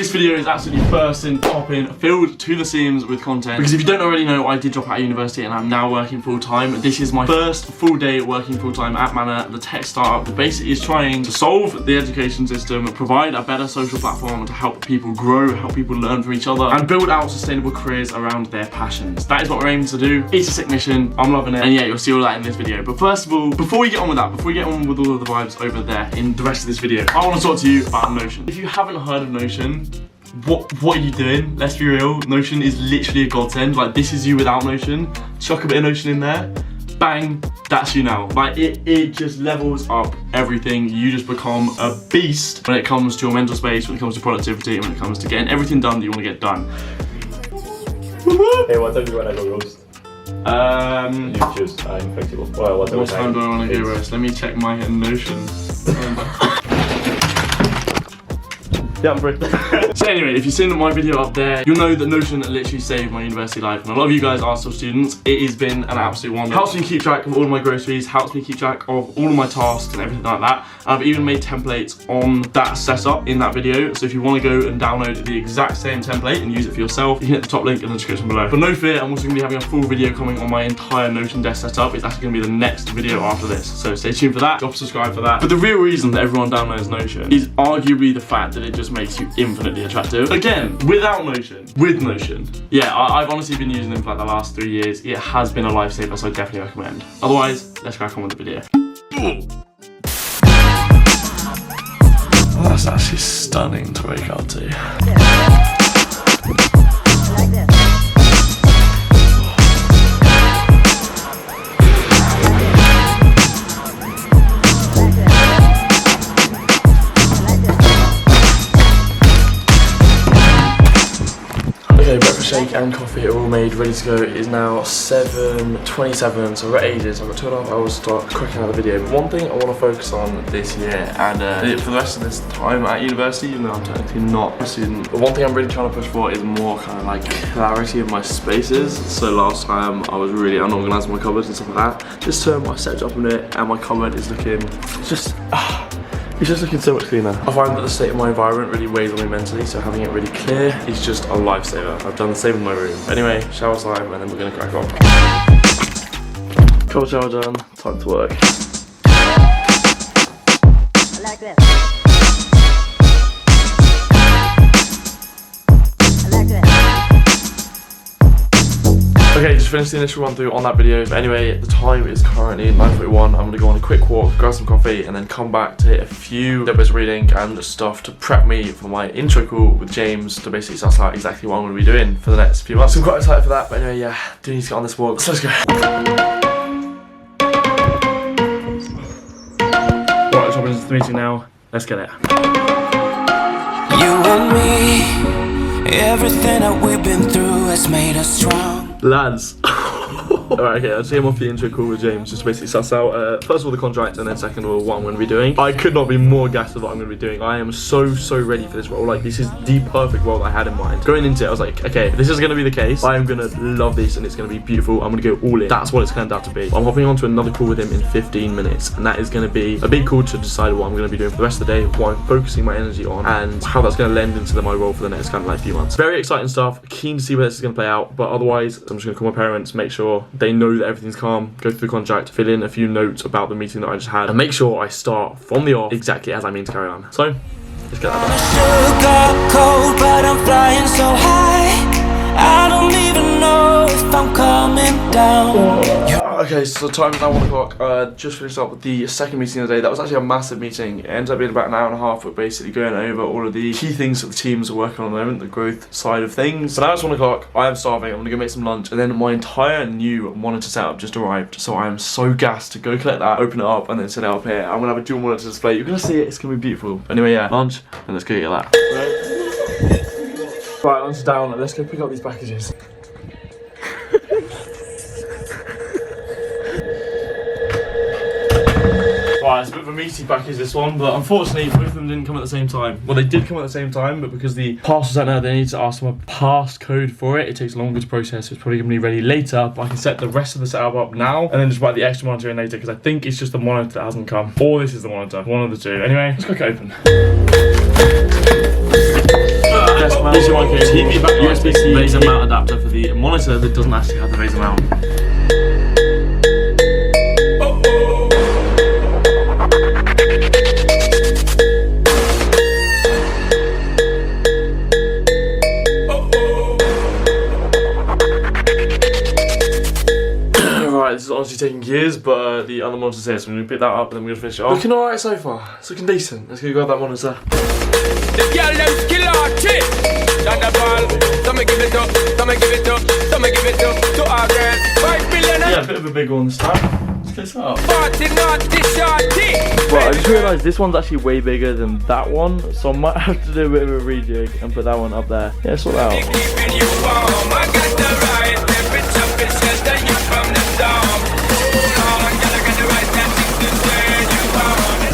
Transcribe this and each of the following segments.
This video is absolutely bursting, popping, filled to the seams with content. Because if you don't already know, I did drop out of university and I'm now working full time. This is my first full day working full time at Manor, the tech startup that basically is trying to solve the education system, provide a better social platform to help people grow, help people learn from each other, and build out sustainable careers around their passions. That is what we're aiming to do. It's a sick mission. I'm loving it. And yeah, you'll see all that in this video. But first of all, before we get on with that, before we get on with all of the vibes over there in the rest of this video, I want to talk to you about Notion. If you haven't heard of Notion, what are you doing? Let's be real. Notion is literally a godsend. Like, this is you without Notion. Chuck a bit of Notion in there, bang, that's you now. Like, it just levels up everything. You just become a beast when it comes to your mental space, when it comes to productivity, and when it comes to getting everything done that you want to get done. Hey, what time do you want to go roast? You choose. I'm flexible. Well, what time do I want to go roast? Let me check my Notion. Yeah, I'm free. So anyway, if you've seen my video up there, you'll know that Notion literally saved my university life. And a lot of you guys are still students. It has been an absolute wonder. Helps me keep track of all of my groceries, helps me keep track of all of my tasks and everything like that. And I've even made templates on that setup in that video. So if you want to go and download the exact same template and use it for yourself, you can hit the top link in the description below. But no fear, I'm also going to be having a full video coming on my entire Notion desk setup. It's actually going to be the next video after this. So stay tuned for that. Drop a subscribe for that. But the real reason that everyone downloads Notion is arguably the fact that it just makes you infinitely attractive. Again, without Notion, with Notion. Yeah, I've honestly been using them for like the last 3 years. It has been a lifesaver, so I definitely recommend. Otherwise, let's crack on with the video. Oh, that's actually stunning to wake up to. Okay, breakfast shake and coffee are all made, ready to go. It is now 7:27, so we're at ages. I've got 2.5 hours to start cracking out the video. But one thing I want to focus on this year, and for the rest of this time at university, even though I'm technically not a student, but one thing I'm really trying to push for is more kind of like clarity of my spaces. So last time I was really unorganized with my cupboards and stuff like that. This term I set up on it, and my cupboard is looking it's just looking so much cleaner. I find that the state of my environment really weighs on me mentally, so having it really clear is just a lifesaver. I've done the same in my room. Anyway, shower time, and then we're gonna crack on. Cold shower done, time to work. I like that. I like that. Okay, just finished the initial run through on that video. But anyway, the time is currently 9:41. I'm gonna go on a quick walk, grab some coffee, and then come back to hit a few little bits of reading and stuff to prep me for my intro call with James to basically suss out exactly what I'm gonna be doing for the next few months. So I'm quite excited for that. But anyway, yeah, do need to get on this walk. So let's go. Right, let's hop into the meeting now. Let's get it. You and me, everything that we've been through has made us strong. Lads. Alright, okay, I'll see him off the intro call with James, just to basically suss out, first of all, the contract, and then second of all, what I'm going to be doing. I could not be more gassed with what I'm going to be doing. I am so ready for this role. Like, this is the perfect role that I had in mind. Going into it, I was like, okay, if this is going to be the case, I am going to love this, and it's going to be beautiful. I'm going to go all in. That's what it's turned out to be. I'm hopping on to another call with him in 15 minutes, and that is going to be a big call to decide what I'm going to be doing for the rest of the day, what I'm focusing my energy on, and how that's going to lend into my role for the next kind of like few months. Very exciting stuff. Keen to see where this is going to play out, but otherwise, I'm just going to call my parents, make sure they know that everything's calm, go through the contract, fill in a few notes about the meeting that I just had, and make sure I start from the off exactly as I mean to carry on. So, let's get that done. Cold, but I'm flying so high. I don't even know if I'm coming down. Okay, so the time is now 1 o'clock. Just finished up with the second meeting of the day. That was actually a massive meeting. It ended up being about an hour and a half. We're basically going over all of the key things that the teams are working on at the moment, the growth side of things. But now it's 1 o'clock. I am starving. I'm gonna go make some lunch, and then my entire new monitor setup just arrived. So I am so gassed to go collect that, open it up, and then set it up here. I'm gonna have a dual monitor display. You're gonna see it. It's gonna be beautiful. Anyway, yeah, lunch, and let's go get that. Right, lunch is down. Let's go pick up these packages. Right, it's a bit of a meaty package, this one, but unfortunately both of them didn't come at the same time. Well, they did come at the same time, but because the parcel center, they need to ask for a passcode for it. It takes longer to process, so it's probably going to be ready later, but I can set the rest of the setup up now, and then just buy the extra monitor in later, because I think it's just the monitor that hasn't come. Or this is the monitor, one of the two. Anyway, let's crack it open. This is my case. TV backlight, USB-C, Razer mount adapter for the monitor that doesn't actually have the Razer mount. This is honestly taking years, but the other monitor's here, so I'm going to pick that up and then we're going to finish it off. Looking alright so far. It's looking decent. Let's go grab that monitor. The girl them Clarke. Don't give it up, don't give it up, don't give it up to our girls. 5 billion. Yeah, a bit of a big one this time. Let's get this up. 40 naughty shorty. Right, I just realised this one's actually way bigger than that one, so I might have to do a bit of a rejig and put that one up there. Yeah, sort that out. Keeping you warm, I got the right temperature to shelter you from the storm.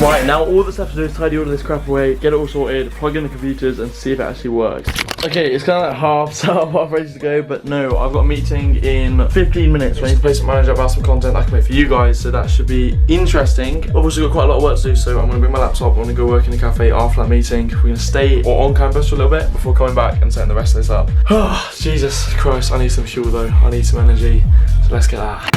Right, now all that's left to do is tidy all of this crap away, get it all sorted, plug in the computers and see if it actually works. Okay, it's kind of like half, so I'm half ready to go, but no, I've got a meeting in 15 minutes. I need to play some manager about some content I can make for you guys, so that should be interesting. I've also got quite a lot of work to do, so I'm going to bring my laptop, I'm going to go work in the cafe after that meeting. We're going to stay on campus for a little bit before coming back and setting the rest of this up. Oh, Jesus Christ, I need some fuel though, I need some energy, so let's get that.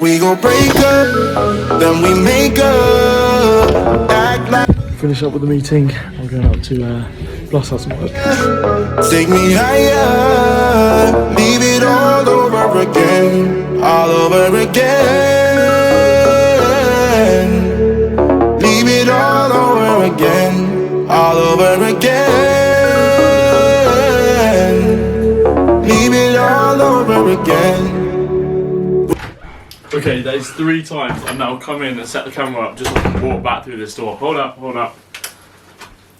We gon' break up, then we make up. Act like Finish up with the meeting. I'm going up to blast out some work. take me higher, leave it all over again, all over again. Leave it all over again, all over again. Leave it all over again. Okay, that is 3 times I've now come in and set the camera up just so I can walk back through this door. Hold up, hold up.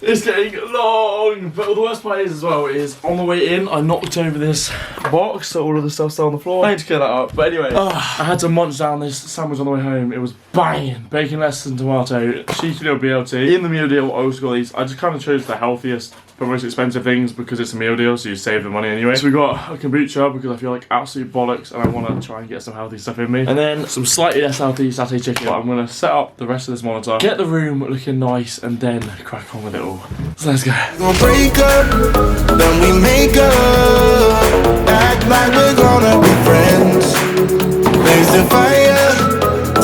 It's getting long, but the worst part is as well is on the way in I knocked over this box, so all of the stuff's still on the floor. I need to clear that up, but anyway, I had to munch down this sandwich on the way home. It was banging, bacon, lettuce and tomato, cheeky little BLT. In the meal deal, I also got these. I just kind of chose the healthiest but most expensive things because it's a meal deal, so you save the money anyway. So we got a kombucha because I feel like absolute bollocks and I want to try and get some healthy stuff in me. And then some slightly less healthy satay chicken. But I'm going to set up the rest of this monitor, get the room looking nice, and then crack on with it all. So let's go. We'll break up, then we make up. Act like we're gonna be friends. Blaze the fire,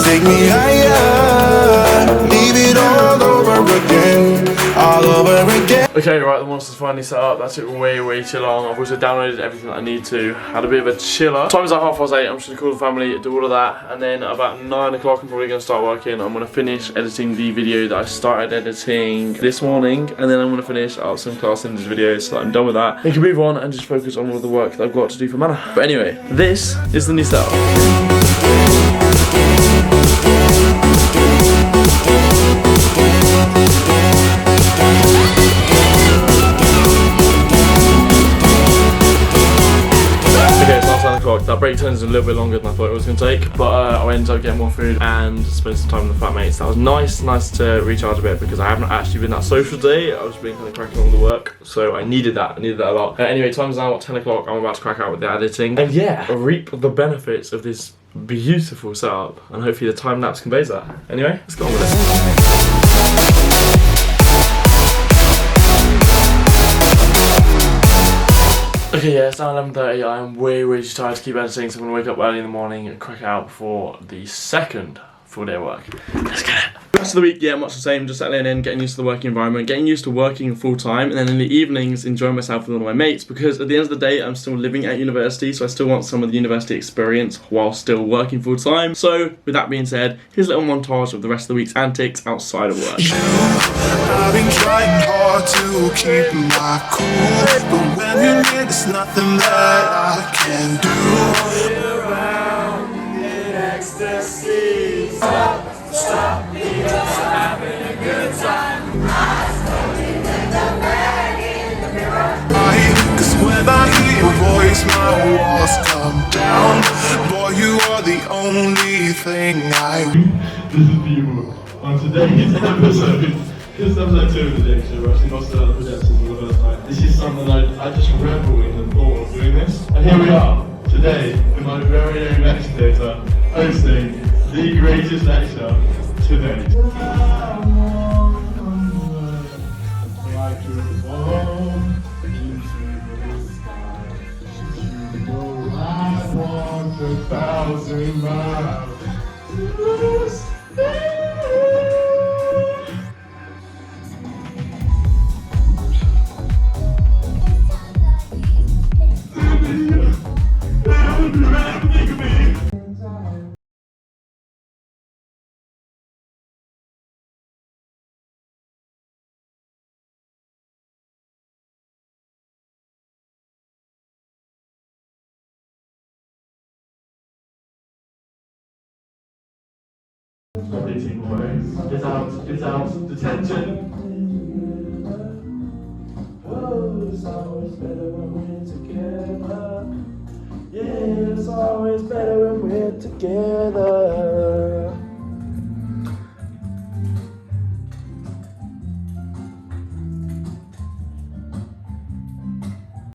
take me higher. Leave it all over again, all over again. Okay, right, the monitor's finally set up. That took way too long. I've also downloaded everything that I need to. Had a bit of a chiller. Time's at 8:30. I'm just gonna call the family, do all of that, and then about 9 o'clock I'm probably gonna start working. I'm gonna finish editing the video that I started editing this morning, and then I'm gonna finish up some class images videos so that I'm done with that. I can move on and just focus on all of the work that I've got to do for Mana. But anyway, this is the new setup. That break turns a little bit longer than I thought it was going to take, but I ended up getting more food and spent some time with the flatmates. That was nice to recharge a bit because I haven't actually been that social today. I was being kind of cracking on with the work, so I needed that a lot. Anyway, time's now at 10 o'clock. I'm about to crack out with the editing, and yeah, reap the benefits of this beautiful setup, and hopefully the time lapse conveys that. Anyway, let's get on with it. Okay, yeah, it's now 11:30. I am way too tired to keep editing, so I'm going to wake up early in the morning and crack out before the second full day of work. Let's get it. The rest of the week, yeah, much the same, just settling in, getting used to the working environment, getting used to working full time, and then in the evenings enjoying myself with all of my mates, because at the end of the day I'm still living at university, so I still want some of the university experience while still working full time. So with that being said, here's a little montage of the rest of the week's antics outside of work. I've been trying hard to keep my cool, but when you're near, there's nothing that I can do. Around in ecstasy. Stop me, just having a good time. Cause when I hear your voice, my walls come down. Boy, you are the only thing I. This is beautiful. On today's episode, this is episode 2 of the day show. We're actually not still at the projectors for the first time. This is something I just revel in the thought of doing this. And here we are, today, with my very own lecture theatre, hosting the greatest lecture to date. 1,000 miles to stay. Get out, detention. Oh, it's always better when we're together. Yeah, it's always better when we're together.